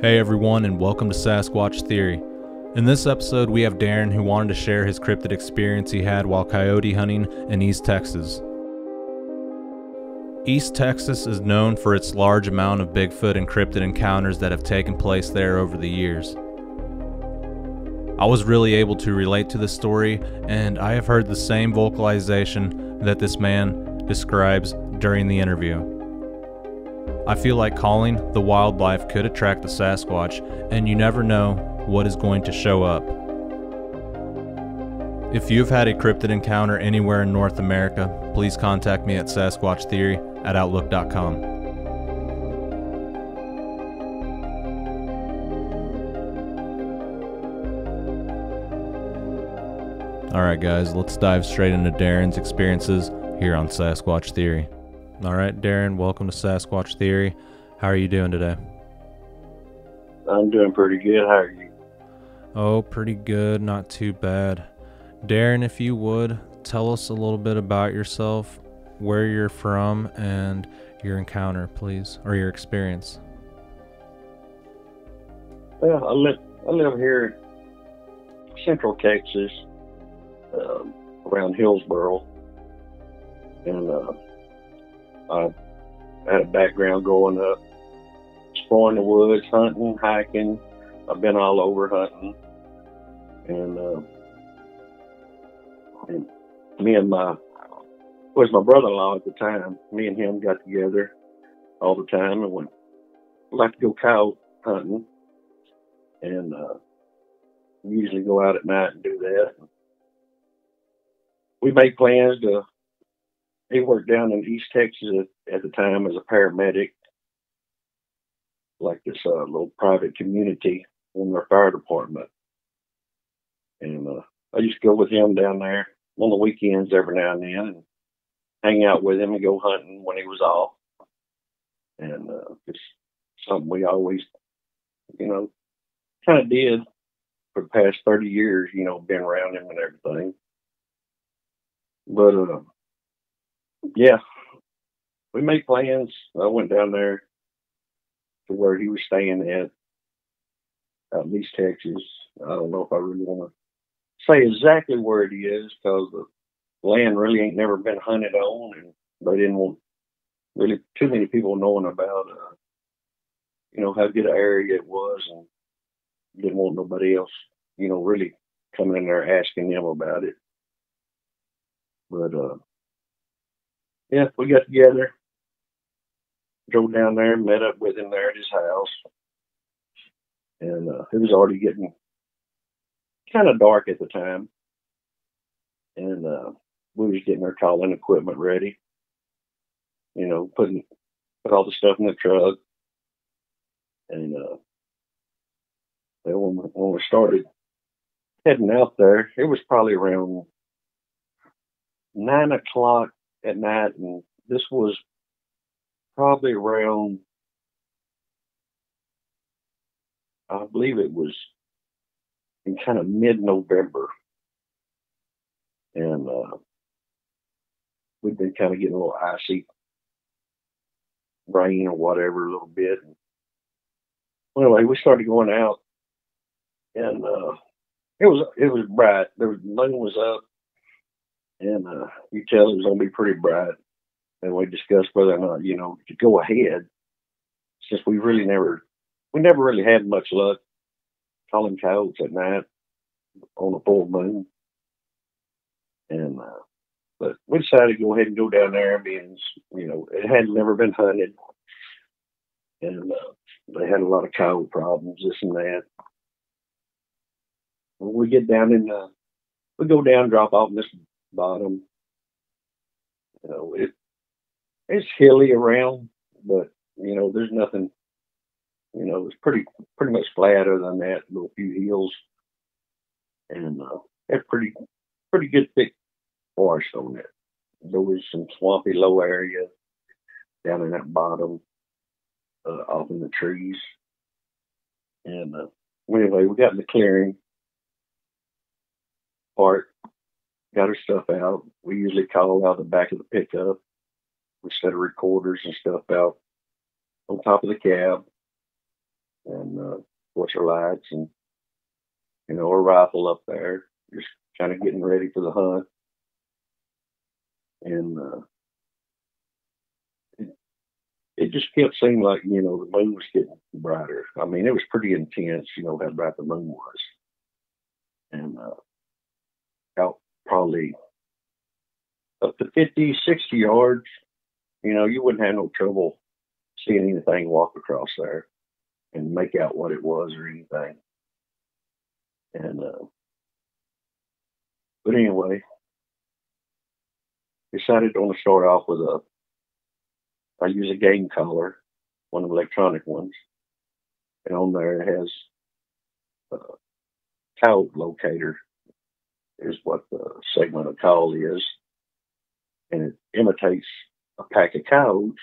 Hey everyone, and welcome to Sasquatch Theory. In this episode, we have Darren, who wanted to share his cryptid experience he had while coyote hunting in East Texas. East Texas is known for its large amount of Bigfoot and cryptid encounters that have taken place there over the years. I was really able to relate to the story, and I have heard the same vocalization that this man describes during the interview. I feel like calling the wildlife could attract the Sasquatch, and you never know what is going to show up. If you've had a cryptid encounter anywhere in North America, please contact me at sasquatchtheory@outlook.com. Alright guys, let's dive straight into Darren's experiences here on Sasquatch Theory. Alright Darren, welcome to Sasquatch Theory. How are you doing today? I'm doing pretty good. How are you? Oh, pretty good, not too bad. Darren, if you would, tell us a little bit about yourself, where you're from, and your encounter, please, or your experience. Well, I live here in Central Texas, around Hillsboro, and I had a background growing up, exploring the woods, hunting, hiking. I've been all over hunting, and me and my brother-in-law at the time. Me and him got together all the time, and we like to go coyote hunting, and we usually go out at night and do that. We made plans to. He worked down in East Texas at the time as a paramedic, like this little private community in their fire department. And I used to go with him down there on the weekends every now and then and hang out with him and go hunting when he was off. And it's something we always, kind of did for the past 30 years, being around him and everything. But, yeah, we made plans. I went down there to where he was staying at out in East Texas. I don't know if I really want to say exactly where it is because the land really ain't never been hunted on, and they didn't want really too many people knowing about, how good an area it was, and didn't want nobody else, really coming in there asking them about it. But, yeah, we got together, drove down there, met up with him there at his house. And it was already getting kind of dark at the time. And we was getting our calling equipment ready, put all the stuff in the truck. And then when we started heading out there, it was probably around 9 o'clock at night, and this was probably around, I believe it was in kind of mid-November, and we'd been kind of getting a little icy rain or whatever a little bit. Anyway, we started going out, and it was bright. The moon was up, and you tell it was going to be pretty bright. And we discussed whether or not, to go ahead, since we never really had much luck calling coyotes at night on a full moon. And but we decided to go ahead and go down there, being, it had never been hunted, and they had a lot of coyote problems, this and that. When we get down we go down, drop off in this bottom. It's hilly around, but there's nothing. It's pretty much flat other than that, a little few hills, and it's pretty good thick forest on it. There was some swampy low area down in that bottom, off in the trees, and anyway, we got in the clearing part, got our stuff out. We usually call out the back of the pickup, we set of recorders and stuff out on top of the cab, and watch our lights, and a rifle up there, just kind of getting ready for the hunt. And it just kept seeming like, the moon was getting brighter. I mean, it was pretty intense, how bright the moon was. And out probably up to 50, 60 yards, you wouldn't have no trouble seeing anything walk across there and make out what it was or anything. And, but anyway, decided to only start off with I use a game collar, one of the electronic ones, and on there it has a coyote locator, is what the segment of call is, and it imitates a pack of coyotes,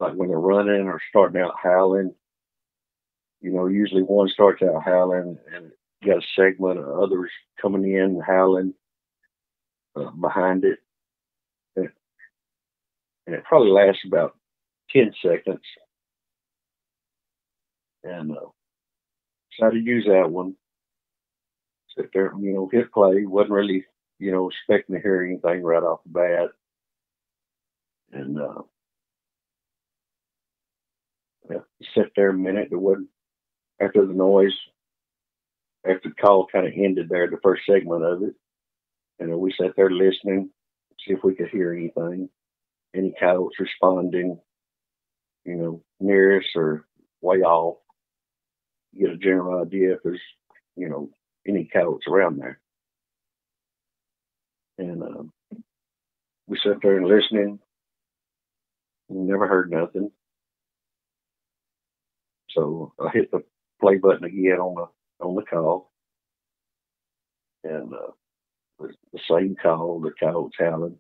like when they're running or starting out howling. Usually one starts out howling, and you got a segment of others coming in howling behind it. And it probably lasts about 10 seconds. And decided to use that one. Sit there, hit play. Wasn't really, expecting to hear anything right off the bat. And sit there a minute. There wasn't, after the noise, after the call kind of ended there, the first segment of it. And we sat there listening, see if we could hear anything. Any coyotes responding, near us or way off. You get a general idea if there's, any coyotes around there. And we sat there and listening. Never heard nothing. So I hit the play button again on the call. And the same call, the coyotes howling.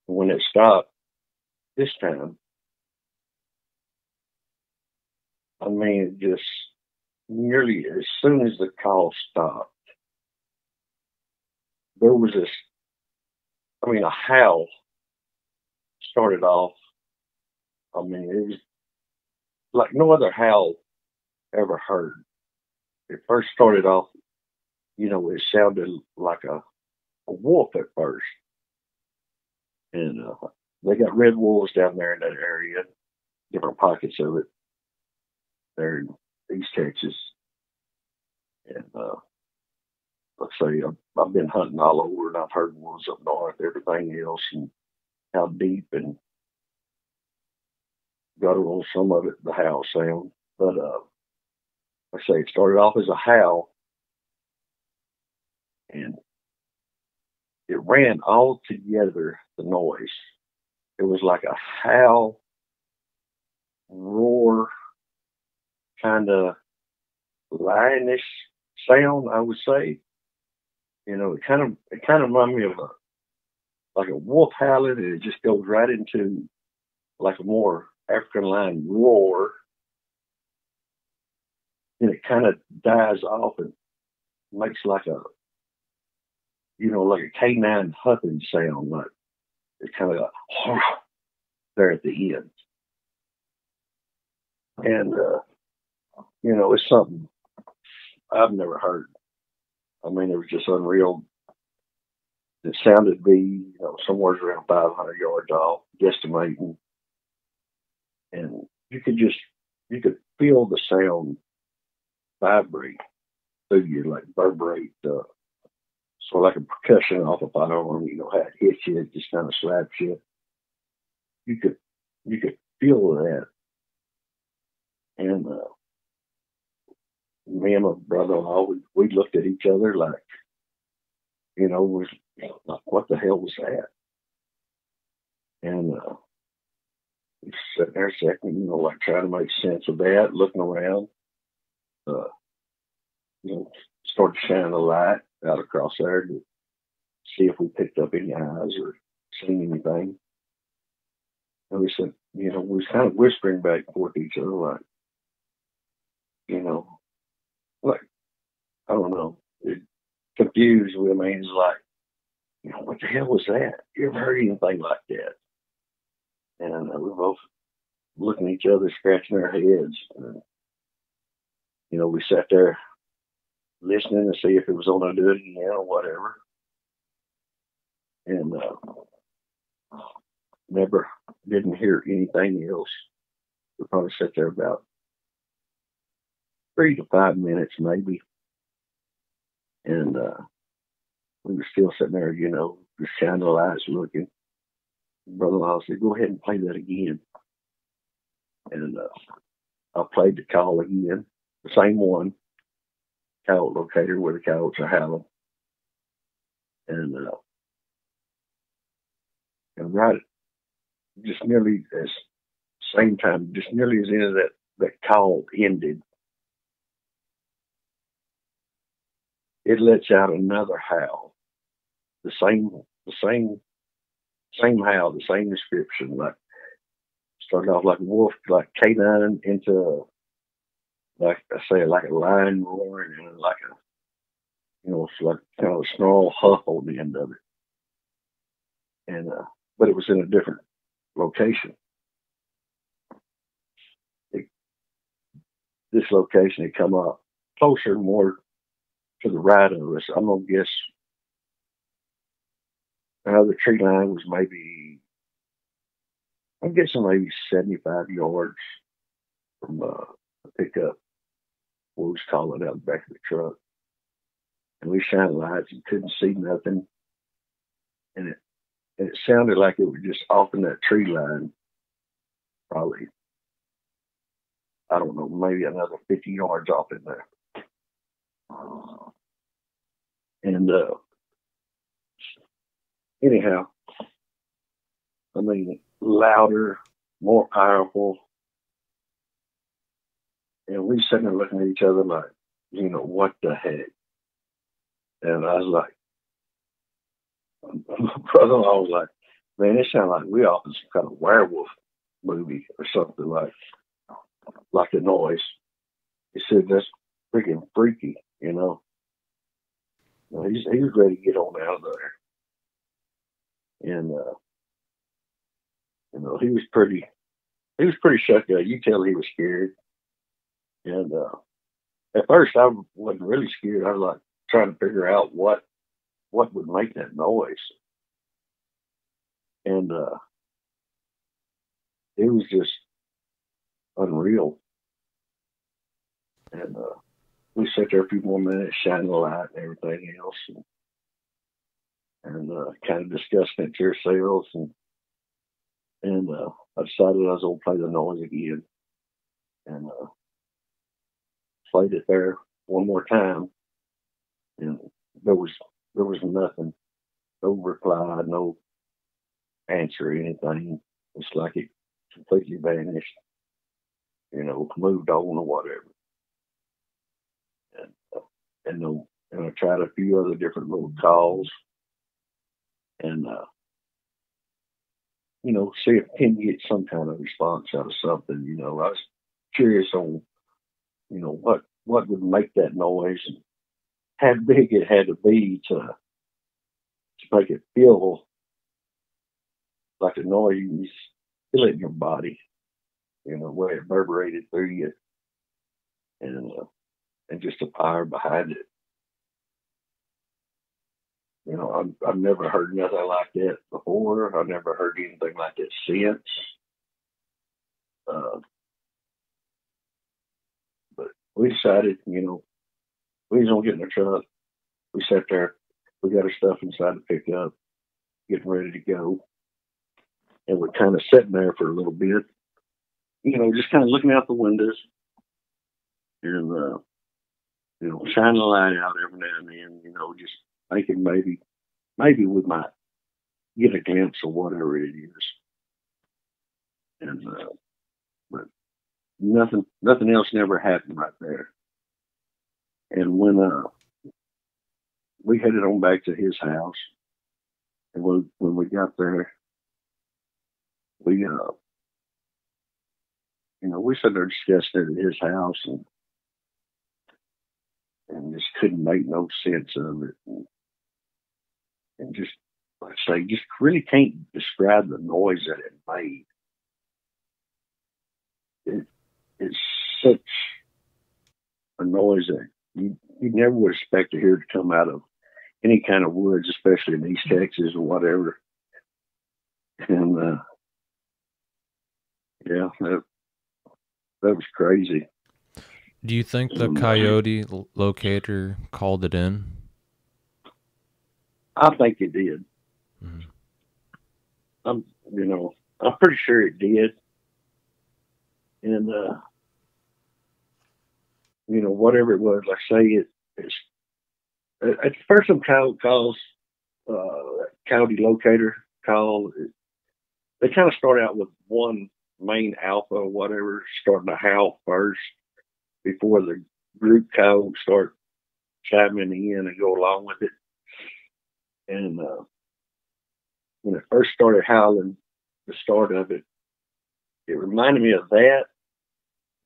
When it stopped this time, I mean, it just nearly as soon as the call stopped, there was this, a howl started off. I mean, it was like no other howl ever heard. It first started off, it sounded like a wolf at first. And they got red wolves down there in that area, different pockets of it there in East Texas. And let's say I've been hunting all over, and I've heard wolves up north, everything else, and how deep and guttural some of it, the howl sound. But like I say, it started off as a howl, and it ran all together, the noise. It was like a howl, roar, kind of lionish sound, I would say. It kind of reminded me of like a wolf howling, and it just goes right into like a more African lion roar. And it kind of dies off and makes like a, like a canine huffing sound, like it's kind of like there at the end. And, it's something I've never heard. I mean, it was just unreal. It sounded to be, somewhere around 500 yards off, guesstimating. And you could feel the sound vibrate through you, like vibrate, sort of like a percussion off a firearm, how it hits you, it just kind of slaps you. You could feel that. And me and my brother-in-law, we looked at each other like, was like, what the hell was that? And we sat there a second, like trying to make sense of that, looking around. Started shining a light out across there to see if we picked up any eyes or seen anything. And we said, we was kind of whispering back and forth to each other, like, like, I don't know, it confused. I mean, it's like, what the hell was that? You ever heard anything like that? And we were both looking at each other, scratching our heads. And, we sat there listening to see if it was going to do it again or whatever. And never didn't hear anything else. We probably sat there about 3 to 5 minutes, maybe. And we were still sitting there, just shining the lights looking. Brother-in-law said, "Go ahead and play that again." And I played the call again, the same one, coyote locator where the coyotes are howling. And right, just nearly as same time, just nearly as end of that call ended, it lets out another howl, the same howl, the same description, like started off like a wolf, like canine into like I say, like a lion roaring, and like a it's like kind of a snarl huff on the end of it. And but it was in a different location. This location had come up closer, more to the right of us. I'm gonna guess the tree line was I'm guessing maybe 75 yards from the pickup. We was calling out the back of the truck. And we shined lights and couldn't see nothing. And it sounded like it was just off in that tree line, probably, I don't know, maybe another 50 yards off in there. And anyhow, I mean, louder, more powerful. And we sitting there looking at each other like, what the heck? And I was like, my brother-in-law was like, "Man, it sounded like we off in some kind of werewolf movie or something like the noise." He said, "That's freaking freaky, He was ready to get on out of there. And he was pretty shook up. You tell he was scared. And at first I wasn't really scared. I was like trying to figure out what would make that noise. And it was just unreal. And we sat there a few more minutes, shining the light and everything else, and kind of discussing it to ourselves. And I decided I was going to play the noise again, and played it there one more time, and there was nothing, no reply, no answer, anything. It's like it completely vanished, moved on or whatever. And I tried a few other different little calls, and see if I can get some kind of response out of something. I was curious on, what would make that noise and how big it had to be to make it feel like a noise you feel it in your body, where it reverberated through you, and just the power behind it. I've never heard nothing like that before. I've never heard anything like that since. But we decided, we was going to get in the truck. We sat there. We got our stuff inside the pickup, getting ready to go. And we're kind of sitting there for a little bit, just kind of looking out the windows and, shining the light out every now and then, just thinking maybe we might get a glimpse of whatever it is. And, but nothing else never happened right there. And when, we headed on back to his house, and when we got there, we, we sat there discussing it at his house and just couldn't make no sense of it. And just like I say, just really can't describe the noise that it made. It's such a noise that you never would expect to hear to come out of any kind of woods, especially in East Texas or whatever. And yeah, that was crazy. Do you think the coyote locator called it in? I think it did. Mm-hmm. I'm pretty sure it did. And whatever it was, like I say, it's at first some calls, coyote locator call. They kind of start out with one main alpha or whatever, starting to howl first before the group call start chiming in and go along with it. And when it first started howling, the start of it, it reminded me of that,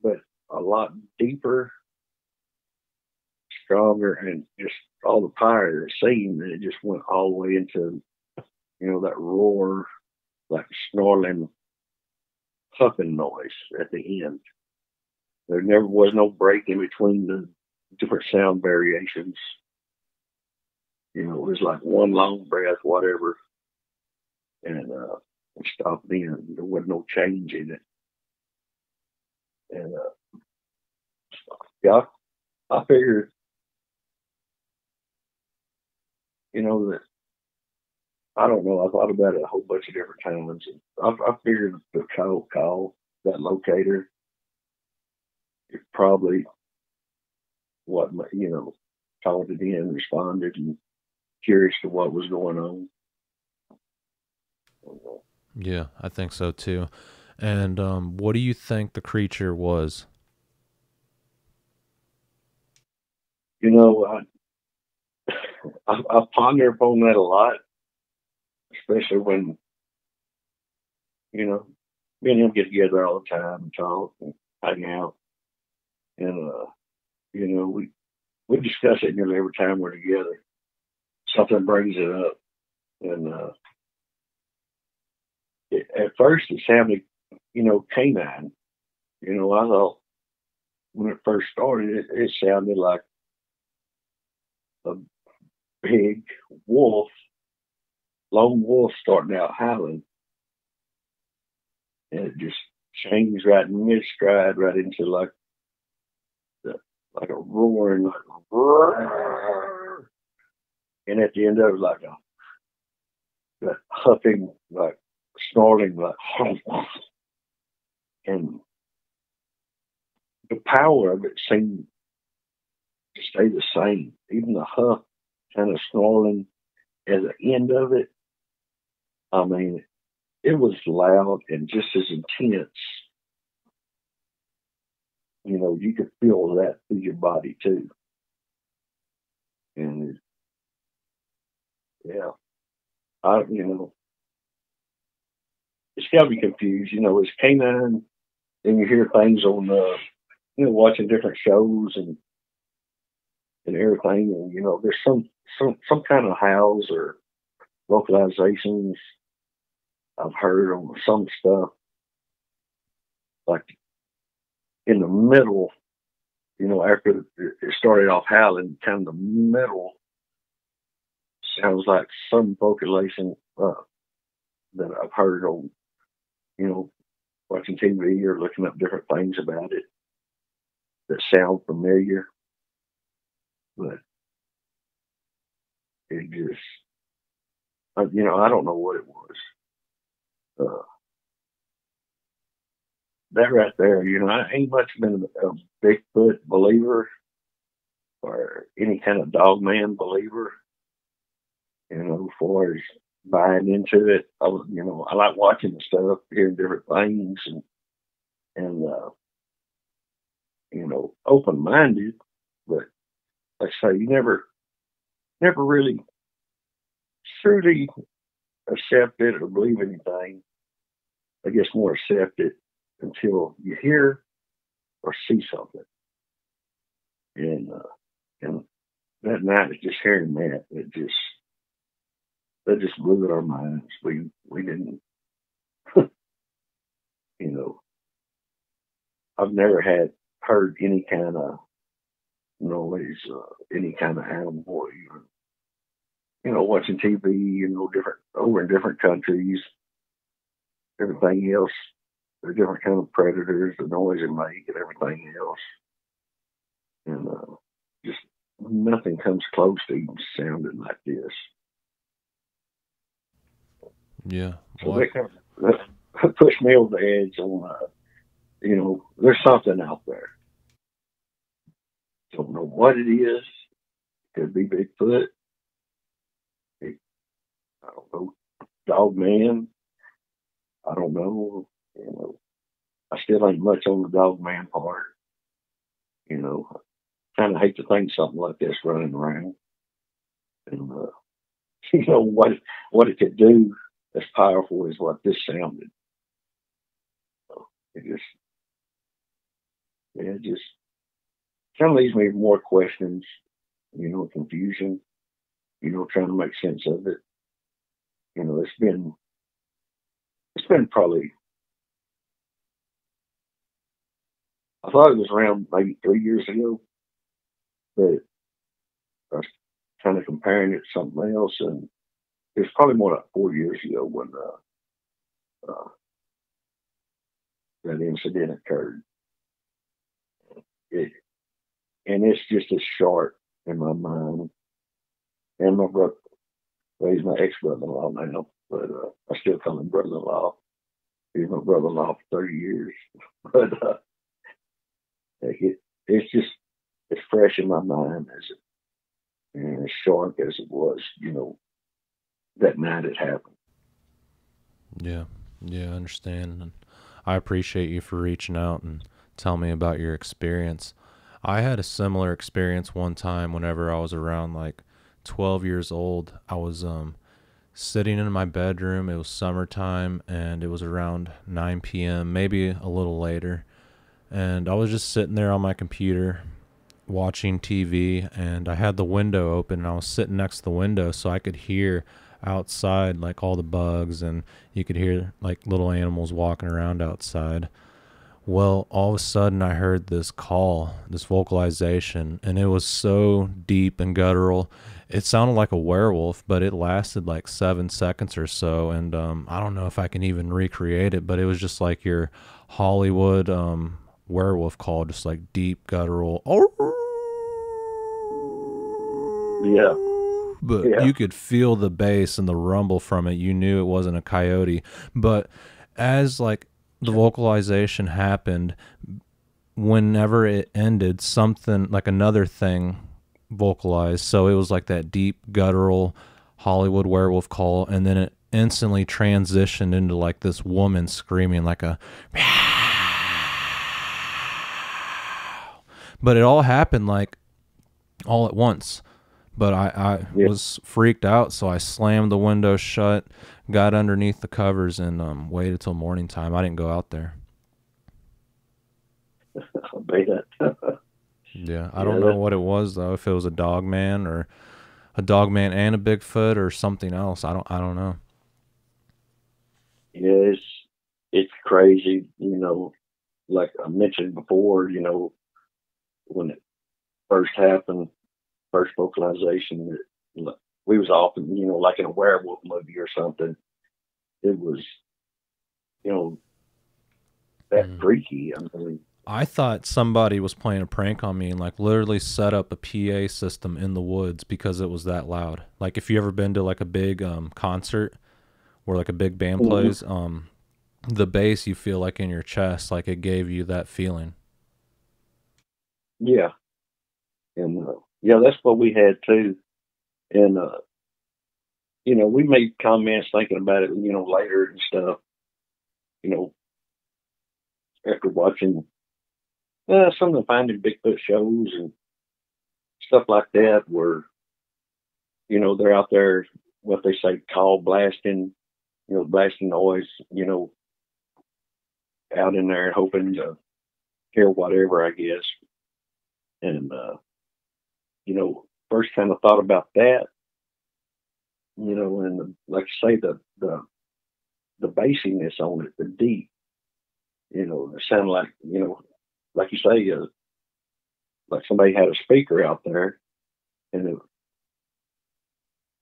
but a lot deeper, stronger, and just all the power it seemed. And it just went all the way into, that roar, like snarling, huffing noise at the end. There never was no break in between the different sound variations. It was like one long breath, whatever, and it stopped then. There wasn't no change in it. And yeah, I figured, that I don't know. I thought about it a whole bunch of different times. I figured the call, that locator, it probably called it in, responded, and curious to what was going on. Yeah, I think so too. And what do you think the creature was? I ponder upon that a lot, especially when, me and him get together all the time and talk and hang out. And, we discuss it nearly every time we're together. Something brings it up. And at first it sounded, canine. I thought when it first started, it sounded like a big wolf, lone wolf starting out howling. And it just changed right in mid-stride right into like a roaring, like, roar. And at the end of it, like a huffing, like snarling, like, and the power of it seemed to stay the same. Even the huff kind of snarling at the end of it. I mean, it was loud and just as intense. You could feel that through your body too. And yeah, it's got me confused. It's canine, and you hear things on, watching different shows and everything. And there's some kind of howls or vocalizations I've heard on some stuff, like in the middle, after it started off howling, kind of the middle sounds like some vocalization that I've heard on, watching TV or looking up different things about it that sound familiar. But it just, I don't know what it was. That right there, I ain't much been a Bigfoot believer or any kind of dogman believer, as far as buying into it. I like watching the stuff, hearing different things, and open-minded, but like I say, you never really truly accept it or believe anything. I guess more accept it until you hear or see something. And that night, just hearing that, it just, that just blew our minds. We didn't, you know, I've never heard any kind of noise, any kind of animal, or even, watching TV, different over in different countries, everything else. They're different kind of predators, the noise they make, and everything else, and just nothing comes close to even sounding like this. Yeah. So that pushed me over the edge on, there's something out there. Don't know what it is. Could be Bigfoot. I don't know. Dog man. I don't know. I still ain't much on the dog man part. Kind of hate to think something like this running around. And, what it could do as powerful as what this sounded. So it just kind of leaves me with more questions, confusion, trying to make sense of it. It's been probably, I thought it was around maybe 3 years ago, but I was kind of comparing it to something else, and it was probably more like 4 years ago when that incident occurred. And it's just as sharp in my mind. And my brother, well, he's my ex-brother-in-law now, but I still call him brother-in-law. He's my brother-in-law for 30 years. But it's fresh in my mind and as sharp as it was, that night it happened. Yeah, I understand. And I appreciate you for reaching out and telling me about your experience. I had a similar experience one time whenever I was around like 12 years old. I was sitting in my bedroom. It was summertime, and it was around 9 p.m., maybe a little later. And I was just sitting there on my computer watching TV, and I had the window open, and I was sitting next to the window so I could hear outside like all the bugs, and you could hear like little animals walking around outside. Well, all of a sudden I heard this call, this vocalization, and it was so deep and guttural. It sounded like a werewolf, but it lasted like 7 seconds or so, and I don't know if I can even recreate it, but it was just like your Hollywood werewolf call, just like deep guttural. Yeah. But you could feel the bass and the rumble from it. You knew it wasn't a coyote. But as like the vocalization happened, whenever it ended, something like another thing vocalized. So it was like that deep guttural Hollywood werewolf call, and then it instantly transitioned into like this woman screaming like a but it all happened like all at once. But I was freaked out, so I slammed the window shut, got underneath the covers, and waited till morning time. I didn't go out there. I bet. Yeah, I don't know what it was though. If it was a dog man or a dog man and a Bigfoot or something else, I don't know. Yeah, it's crazy. Like I mentioned before, when it first happened. First vocalization, we was often, like in a werewolf movie or something. It was, that freaky. I mean, I thought somebody was playing a prank on me and like literally set up a PA system in the woods because it was that loud. Like if you ever been to like a big concert where like a big band plays, the bass you feel like in your chest, like it gave you that feeling. Yeah. And that's what we had too. And we made comments thinking about it, later and stuff. After watching some of the Finding Bigfoot shows and stuff like that, where they're out there, what they say, call blasting, blasting noise, out in there hoping to hear whatever, I guess. And first kind of thought about that. you know, and like I say, the bassiness on it, the deep, you know, it sounded like, you know, like you say, like somebody had a speaker out there, and it,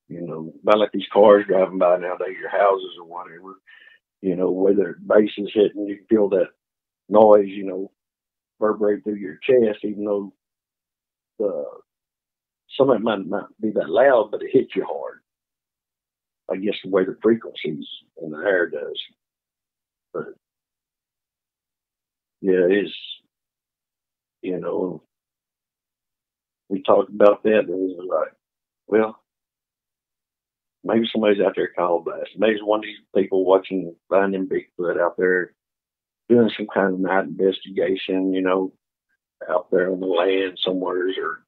you know, about like these cars driving by nowadays, your houses or whatever, you know, whether bass is hitting, you feel that noise, you know, reverberate through your chest, even though the some of it might not be that loud, but it hits you hard. I guess the way the frequencies in the air does. But yeah, it's, you know, we talked about that, and it was like, well, maybe somebody's out there calling blast. Maybe it's one of these people watching finding Bigfoot out there doing some kind of night investigation, you know, out there on the land somewhere or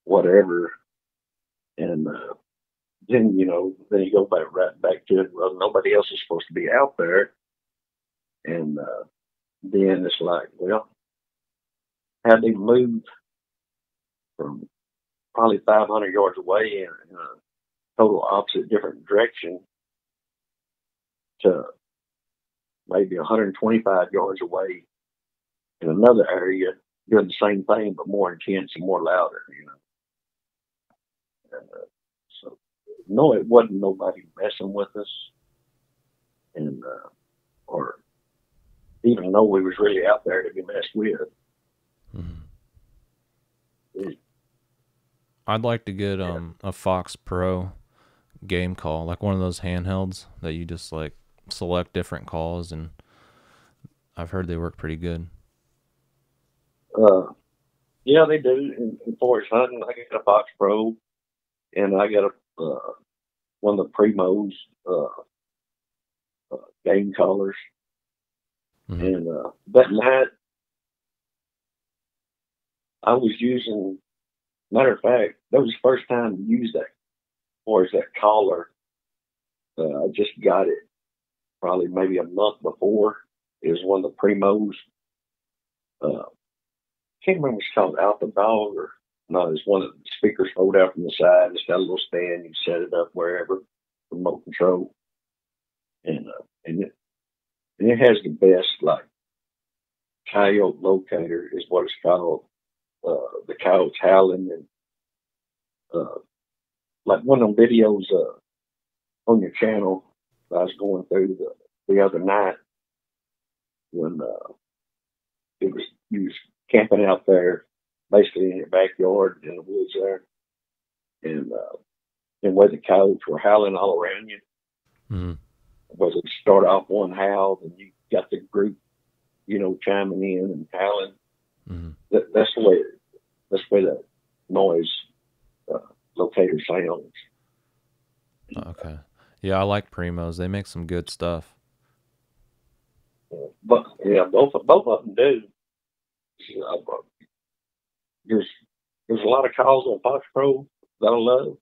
whatever. And then, you know, then you go right back to it. Well, nobody else is supposed to be out there. And then it's like, well, how they move from probably 500 yards away in a total opposite different direction to maybe 125 yards away in another area doing the same thing, but more intense and more louder, you know. And, so, no, it wasn't nobody messing with us, and or even though we was really out there to be messed with. Mm-hmm. I'd like to get a Fox Pro game call, like one of those handhelds that you just like select different calls, and I've heard they work pretty good. Yeah, they do. In forest hunting, I got a Fox Pro, and I got a one of the primos game callers. Mm-hmm. And that night, I was using. Matter of fact, that was the first time to use that, or is that collar. I just got it probably maybe a month before. It was one of the primos. Can't remember what it's called, Alpha Dog, or no, it's one of the speakers fold out from the side. It's got a little stand. You set it up wherever, remote control. And it has the best, like, coyote locator is what it's called. The coyotes howling, and like one of them videos on your channel I was going through the other night when you was camping out there, basically in your backyard in the woods there, and where the coyotes were howling all around you. Mm-hmm. Was it start off one howl, and you got the group, you know, chiming in and howling. Mm-hmm. That's the way that noise locator sounds. Okay. Yeah, I like primos. They make some good stuff. But yeah, both of them do. There's a lot of calls on Fox Pro that I love,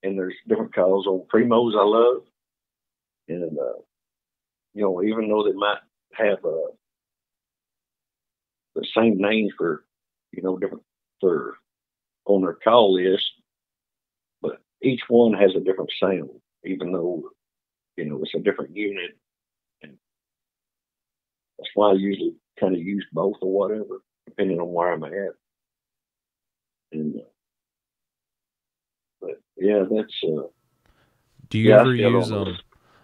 and there's different calls on primos I love, and you know, even though they might have the same names for, you know, different for on their call list, but each one has a different sound, even though, you know, it's a different unit. And that's why I usually kind of use both or whatever, depending on where I'm at. And but yeah, that's. Do you ever use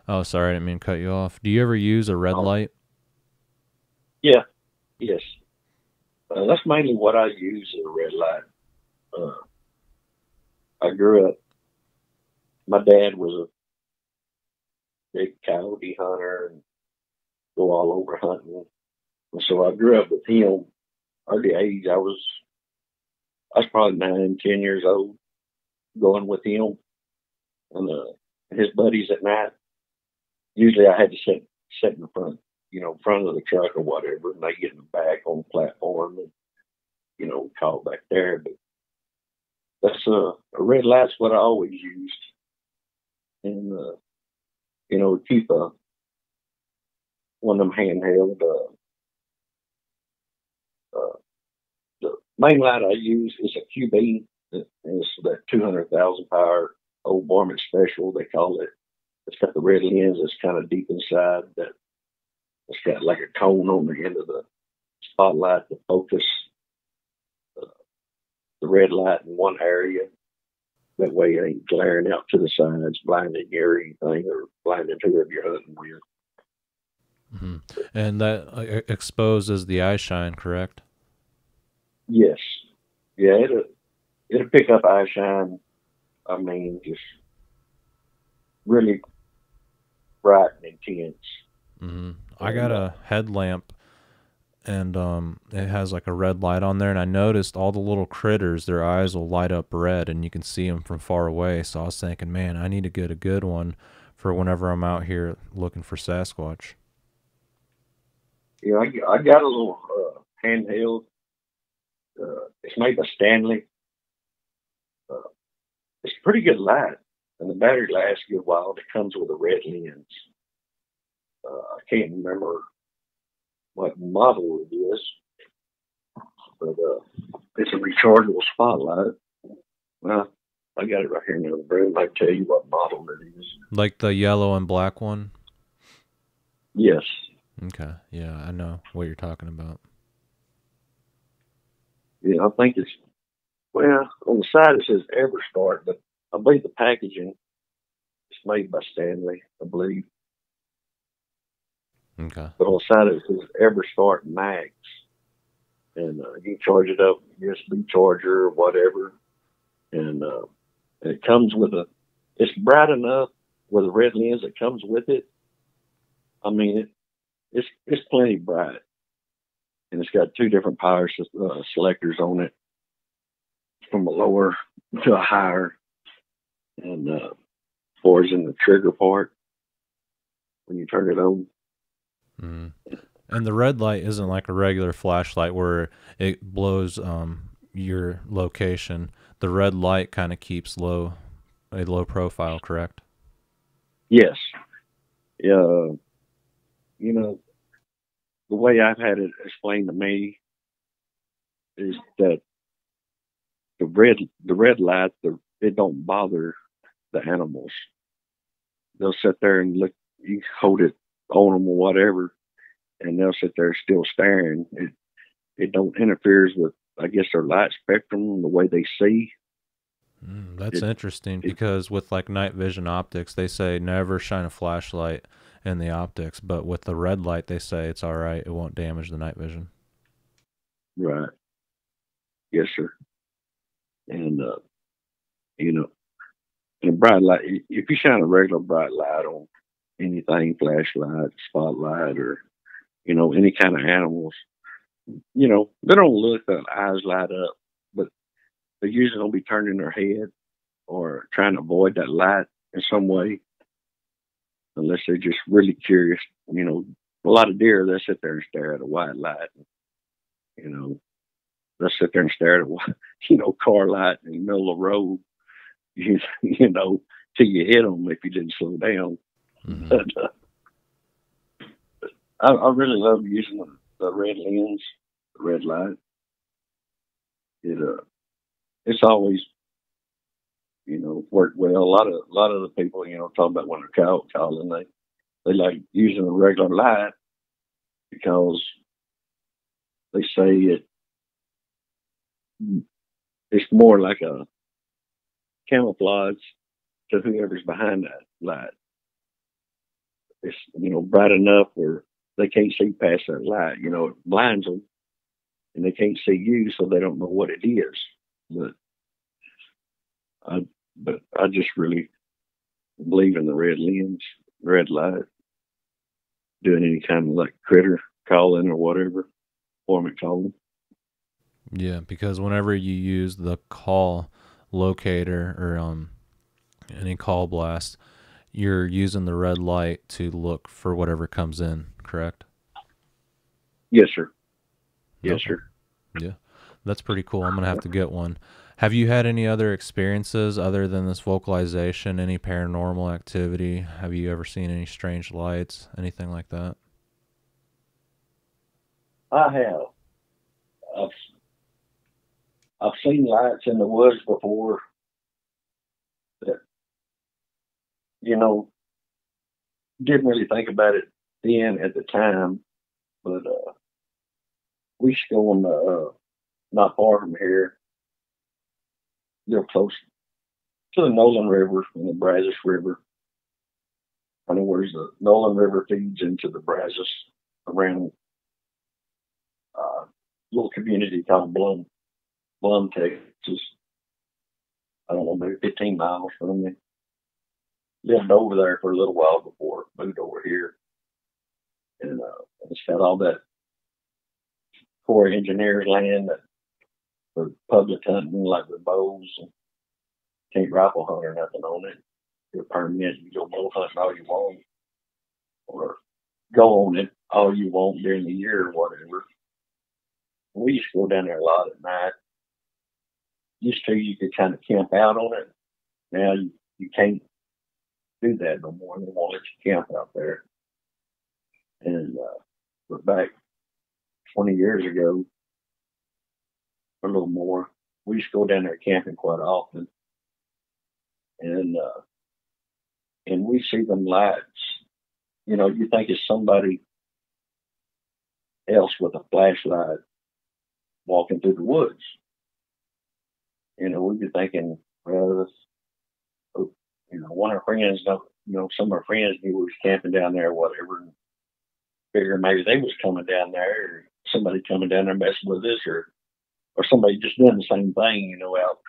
Oh, sorry, I didn't mean to cut you off. Do you ever use a red light? Yeah. Yes. That's mainly what I use, is a red light. I grew up. My dad was a big coyote hunter and go all over hunting, and so I grew up with him. Early age, I was probably 9, 10 years old, going with him and his buddies at night. Usually, I had to sit in the front, you know, front of the truck or whatever, and they get in the back on the platform and, you know, call back there. But that's a red light's what I always used, and you know, keep one of them handheld. The main light I use is a QB. It's that 200,000 power old varmint special, they call it. It's got the red lens that's kind of deep inside that it's got like a cone on the end of the spotlight to focus uh, the red light in one area. That way it ain't glaring out to the sides, blinding you or anything, or blinding whoever you're hunting with. Hmm. And that exposes the eye shine, correct? Yes. Yeah, it'll pick up eye shine. I mean, just really bright and intense. Hmm. I got And a headlamp, and it has like a red light on there, and I noticed all the little critters, their eyes will light up red, and you can see them from far away. So I was thinking, man, I need to get a good one for whenever I'm out here looking for Sasquatch. you know, I got a little handheld. It's made by Stanley. Uh, it's a pretty good light, and the battery lasts a good while. It comes with a red lens. I can't remember what model it is, but it's a rechargeable spotlight. Well, I got it right here in the other room. I can tell you what model it is. Like the yellow and black one? Yes. Okay. Yeah, I know what you're talking about. Yeah, I think it's, well, on the side it says Everstart, but I believe the packaging is made by Stanley, I believe. Okay. But on the side it says Everstart Max. And you charge it up, USB charger or whatever. And it comes with it's bright enough with a red lens that comes with it. I mean, it's plenty bright. And it's got two different power selectors on it, from a lower to a higher, and fours in the trigger part when you turn it on. Mm. And the red light isn't like a regular flashlight where it blows your location. The red light kind of keeps a low profile, correct? Yes. Yeah. You know, the way I've had it explained to me is that the red light, it don't bother the animals. They'll sit there and look. You hold it on them or whatever, and they'll sit there still staring. It don't interferes with, I guess, their light spectrum, the way they see. That's It, interesting it because with like night vision optics, they say never shine a flashlight in the optics, but with the red light, they say it's all right. It won't damage the night vision. right, yes, sir. And you know, and bright light. If you shine a regular bright light on anything, flashlight, spotlight, or any kind of animals, they don't look, their eyes light up, but they usually don't be turning their head or trying to avoid that light in some way, unless they're just really curious. A lot of deer, they'll sit there and stare at a white light. You know, they'll sit there and stare at a car light in the middle of the road. Till you hit them if you didn't slow down. Mm-hmm. But I really love using the red lens, the red light. It's always worked well. A lot of the people talk about when they're cow calling, they like using a regular light because they say it's more like a camouflage to whoever's behind that light. It's bright enough where they can't see past that light. It blinds them, and they can't see you, so they don't know what it is. But I just really believe in the red lens, red light, doing any kind of like critter calling or whatever, formant calling. Yeah, because whenever you use the call locator or any call blast, you're using the red light to look for whatever comes in, correct? Yes, sir. Yes, Okay. sir. Yeah, that's pretty cool. I'm gonna have to get one. Have you had any other experiences other than this vocalization? Any paranormal activity? Have you ever seen any strange lights? Anything like that? I have. I've, I've seen lights in the woods before that you know, didn't really think about it then at the time, but we used to go on the not far from here, real close to the Nolan River and the Brazos River. I know where the Nolan River feeds into the Brazos around a little community called Blum, Texas. I don't know, maybe 15 miles from me. Lived over there for a little while before moved over here. And it's got all that Corps of Engineers land that for public hunting, like with bows. And can't rifle hunt or nothing on it. You're permit, you go bow hunting all you want, or go on it all you want during the year or whatever. We used to go down there a lot at night. Used to, you could kind of camp out on it. Now you can't do that no more. They won't let you camp out there. And but back 20 years ago, or a little more, we used to go down there camping quite often. And we see them lights. You know, you think it's somebody else with a flashlight walking through the woods. You know, we'd be thinking, well, one of our friends, some of our friends knew we was camping down there or whatever, and figure maybe they was coming down there, or somebody coming down there messing with us, or somebody just doing the same thing, out,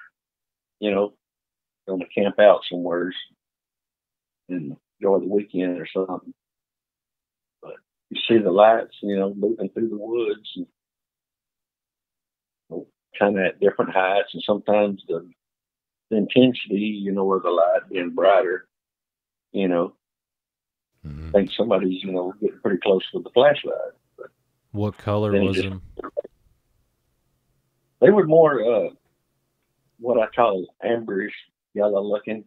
going to camp out somewhere and enjoy the weekend or something. But you see the lights, moving through the woods, and kind of at different heights, and sometimes the intensity, of the light being brighter, I think somebody's, getting pretty close with the flashlight. But what color was them? They were more, what I call amberish yellow looking.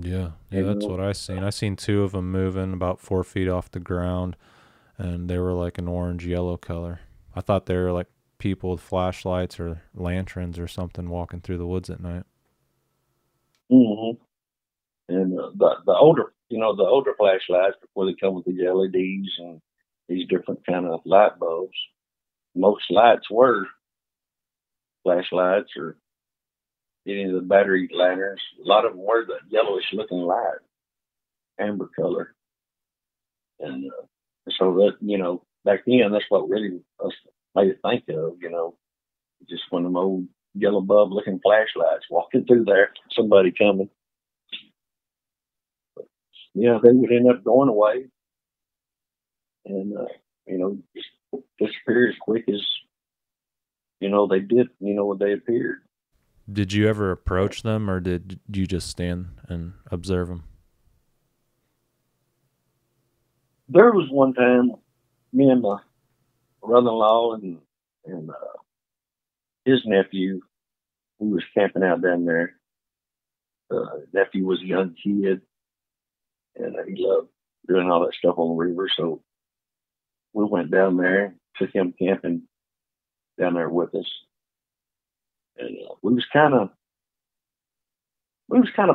Yeah, that's what I seen. I seen two of them moving about 4 feet off the ground, and they were like an orange yellow color. I thought they were like people with flashlights or lanterns or something walking through the woods at night. Mm-hmm. And the older flashlights, before they come with the LEDs and these different kind of light bulbs, most lights were flashlights or any of the battery lanterns. A lot of them were the yellowish looking light, amber color. And so that, back then, that's what really us made it think of, just one of them old yellow bulb looking flashlights walking through there, somebody coming. But, they would end up going away and, just disappear as quick as, they did, when they appeared. Did you ever approach them, or did you just stand and observe them? There was one time, me and my brother-in-law and his nephew, who was camping out down there. Nephew was a young kid, and he loved doing all that stuff on the river. So we went down there, took him camping down there with us, and we was kind of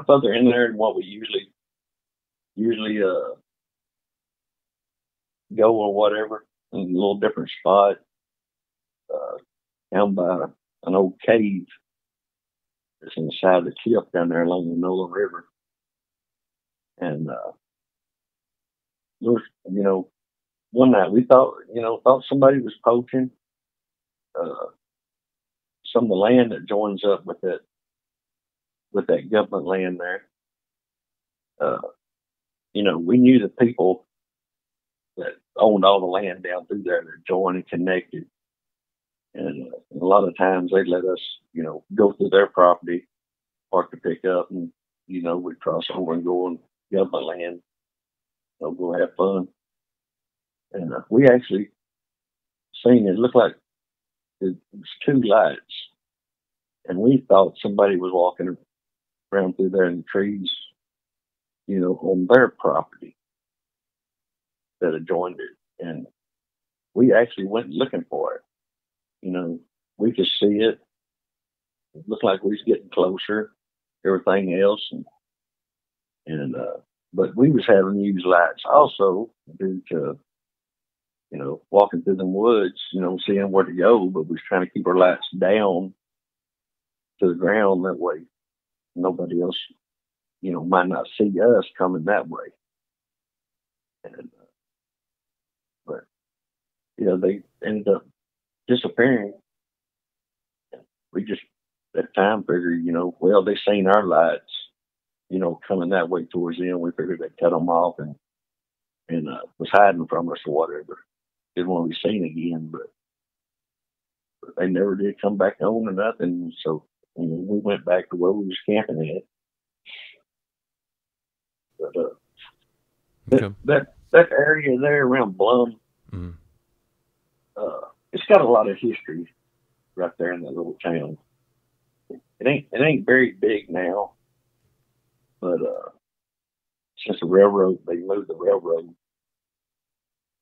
further in there than what we usually go or whatever, in a little different spot, down by an old cave that's in the side of the cliff down there along the Nolan River. And there was, one night we thought somebody was poaching some of the land that joins up with that government land there. We knew the people that owned all the land down through there that joined and connected. And a lot of times they'd let us, go through their property, park the pickup, and, we'd cross over and go on government land, go have fun. And we actually seen it looked like it was two lights. And we thought somebody was walking around through there in the trees, on their property that had joined it. And we actually went looking for it. We could see it. It looked like we was getting closer, everything else. And And but we was having to use lights also due to walking through the woods, seeing where to go, but we was trying to keep our lights down to the ground. That way nobody else, might not see us coming that way. And, but, they ended up disappearing. We just, at the time, figured, well, they seen our lights, coming that way towards them. We figured they'd cut them off and was hiding from us or whatever. Didn't want to be seen again, but they never did come back on or nothing. So we went back to where we was camping at. But that area there around Blum, it's got a lot of history right there in that little town. It ain't very big now, but since the railroad, they moved the railroad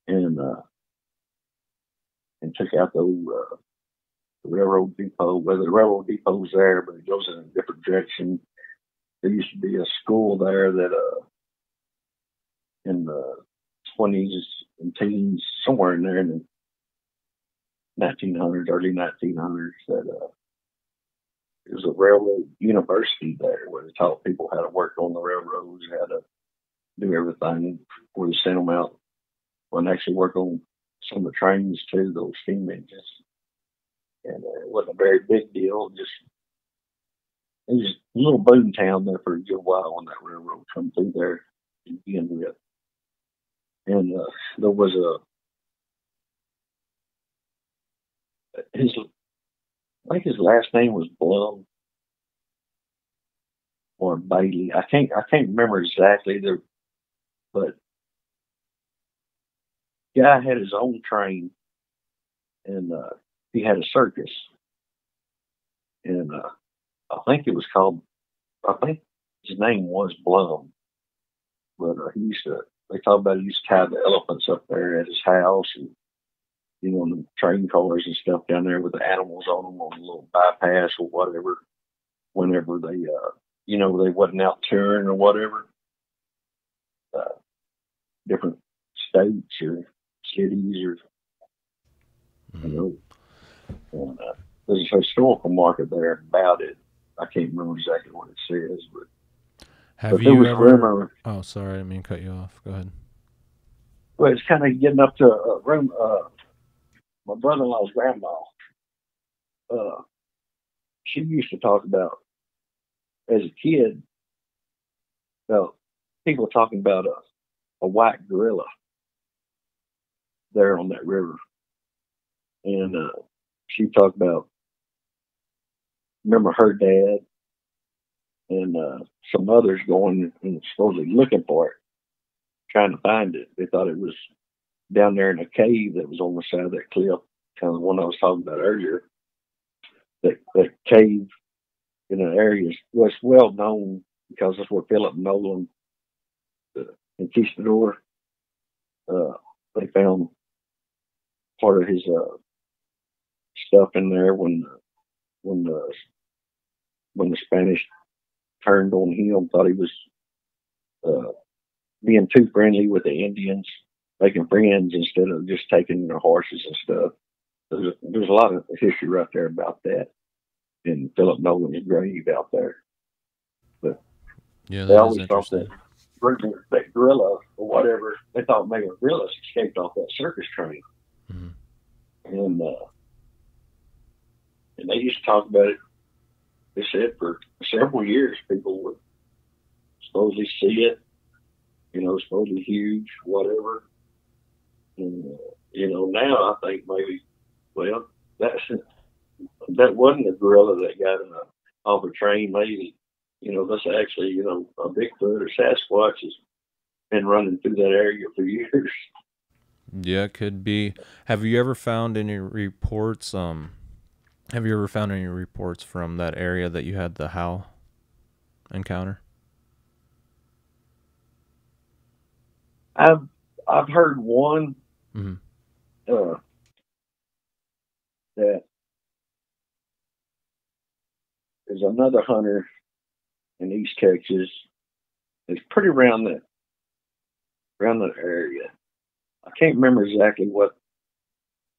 and took out the railroad depot. Well, the railroad depot was there, but it goes in a different direction. There used to be a school there that in the 20s and teens, somewhere in there in the 1900s, early 1900s, that it was a railroad university there where they taught people how to work on the railroads, how to do everything before they sent them out. Well, and actually work on some of the trains too, those steam engines. And it wasn't a very big deal. It was a little boom town there for a good while when that railroad come through there to begin with. And there was I think his last name was Blum or Bailey. I can't remember exactly but guy had his own train and he had a circus. And I think his name was Blum. But they talk about he used to tie the elephants up there at his house and, on the train cars and stuff down there with the animals on them on a little bypass or whatever, whenever they, they wasn't out touring or whatever, different states or cities or, and there's a historical marker there about it. I can't remember exactly what it says, but have you ever? Oh, sorry, I didn't mean to cut you off. Go ahead. Well, it's kind of getting up to my brother-in-law's grandma. She used to talk about as a kid, people talking about a white gorilla there on that river, and she talked about remember her dad and some others going and supposedly looking for it, trying to find it. They thought it was down there in a cave that was on the side of that cliff, kind of the one I was talking about earlier. That cave in an area was well known because that's where Philip Nolan the conquistador, they found part of his stuff in there when the Spanish turned on him, thought he was being too friendly with the Indians, making friends instead of just taking their horses and stuff. There's a lot of history right there about that in Philip Nolan's grave out there. But yeah, they always thought that gorilla or whatever, they thought maybe a gorilla escaped off that circus train. Mm-hmm. And they used to talk about it. They said for several years people would supposedly see it, supposedly huge, whatever. And, now I think maybe, well, that wasn't a gorilla that got off a train. Maybe, that's actually, a Bigfoot or Sasquatch has been running through that area for years. Yeah, it could be. Have you ever found any reports? Have you ever found any reports from that area that you had the Howl encounter? I've heard one that there's another hunter in East Texas It's pretty around that area. I can't remember exactly what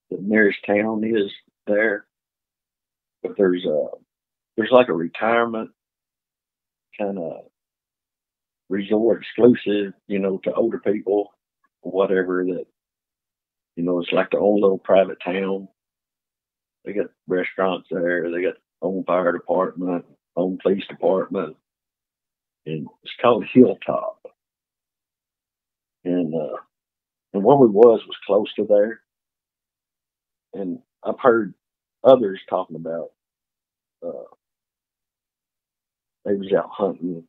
the nearest town is there, but there's like a retirement kind of resort exclusive, to older people or whatever, that, it's like their own little private town. They got restaurants there. They got own fire department, own police department, and it's called Hilltop. And where we was close to there. And I've heard others talking about they was out hunting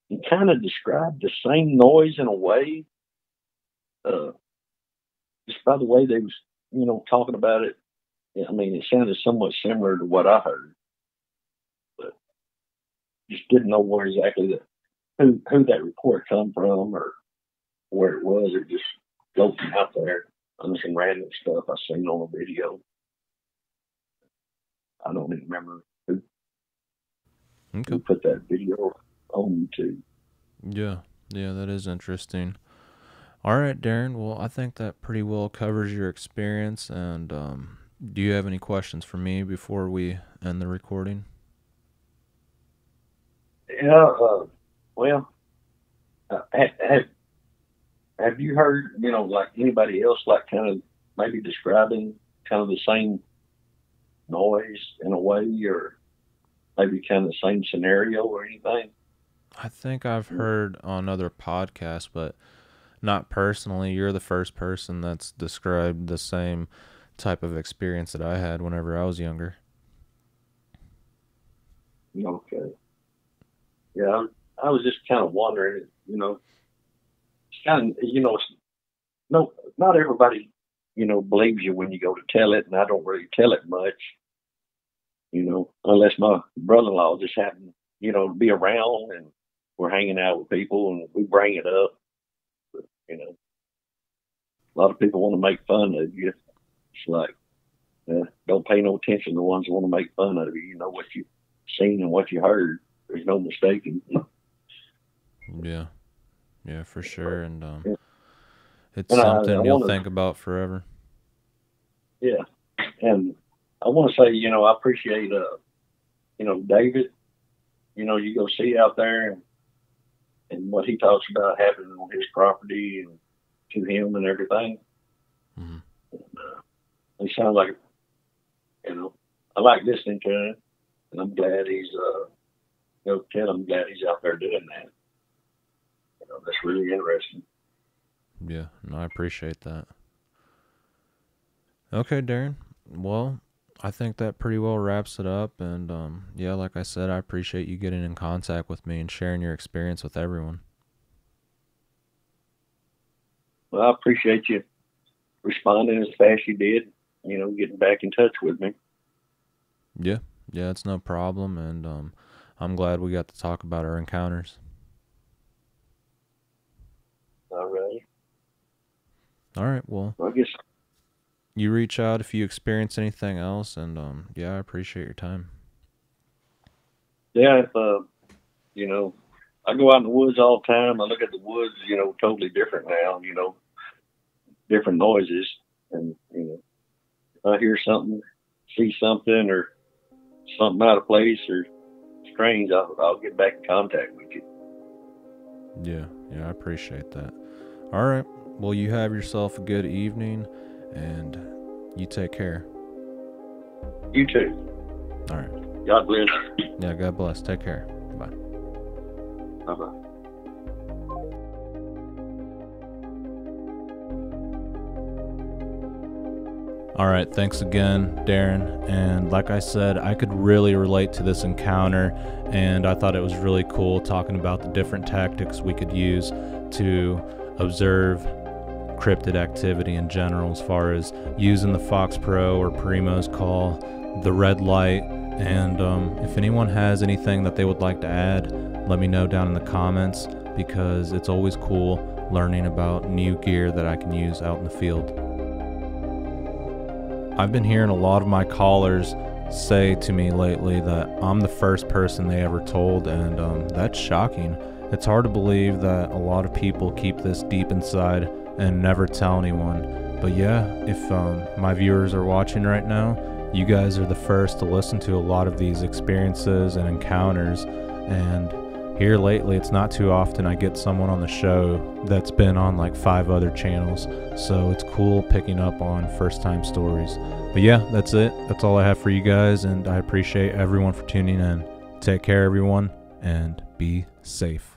and kind of described the same noise in a way. Just by the way they was, talking about it. I mean, it sounded somewhat similar to what I heard, but just didn't know where exactly who that report come from or where it was. It just floating out there on some random stuff I seen on a video. I don't even remember who put that video on YouTube. Yeah, that is interesting. All right, Darren. Well, I think that pretty well covers your experience. And do you have any questions for me before we end the recording? Yeah. Well, have you heard, like anybody else, like kind of maybe describing kind of the same noise in a way, or maybe kind of the same scenario or anything? I think I've heard on other podcasts, but not personally. You're the first person that's described the same type of experience that I had whenever I was younger. Okay. Yeah, I was just kind of wondering, it's kind of, no, not everybody, believes you when you go to tell it, and I don't really tell it much, unless my brother-in-law just happened, to be around and we're hanging out with people and we bring it up. But, a lot of people want to make fun of you. It's like, don't pay no attention to the ones that want to make fun of you. You know what you've seen and what you heard. There's no mistaking. Yeah, for sure. And it's something you'll think about forever. Yeah. And I want to say, I appreciate, David, you go see out there and what he talks about happening on his property and to him and everything. Mm-hmm. He sounds like, I like listening to him, and I'm glad he's, I'm glad he's out there doing that. That's really interesting. Yeah, no, I appreciate that. Okay, Darren. Well, I think that pretty well wraps it up. And like I said, I appreciate you getting in contact with me and sharing your experience with everyone. Well, I appreciate you responding as fast as you did, getting back in touch with me. Yeah, it's no problem. And I'm glad we got to talk about our encounters. All right, well, I guess you reach out if you experience anything else, and I appreciate your time. Yeah, if I go out in the woods all the time. I look at the woods, totally different now, different noises, and if I hear something, see something, or something out of place or strange, I'll get back in contact with you. Yeah, I appreciate that. All right. Well, you have yourself a good evening, and you take care. You too. All right. God bless. Yeah, God bless. Take care. Bye. Bye-bye. All right, thanks again, Darren. And like I said, I could really relate to this encounter, and I thought it was really cool talking about the different tactics we could use to observe cryptid activity in general, as far as using the Fox Pro or Primos call, the red light. And if anyone has anything that they would like to add, let me know down in the comments, because it's always cool learning about new gear that I can use out in the field. I've been hearing a lot of my callers say to me lately that I'm the first person they ever told, and that's shocking. It's hard to believe that a lot of people keep this deep inside and never tell anyone. But yeah, if my viewers are watching right now, you guys are the first to listen to a lot of these experiences and encounters. And here lately, it's not too often I get someone on the show that's been on like 5 other channels. So it's cool picking up on first-time stories. But yeah, that's it. That's all I have for you guys, and I appreciate everyone for tuning in. Take care, everyone, and be safe.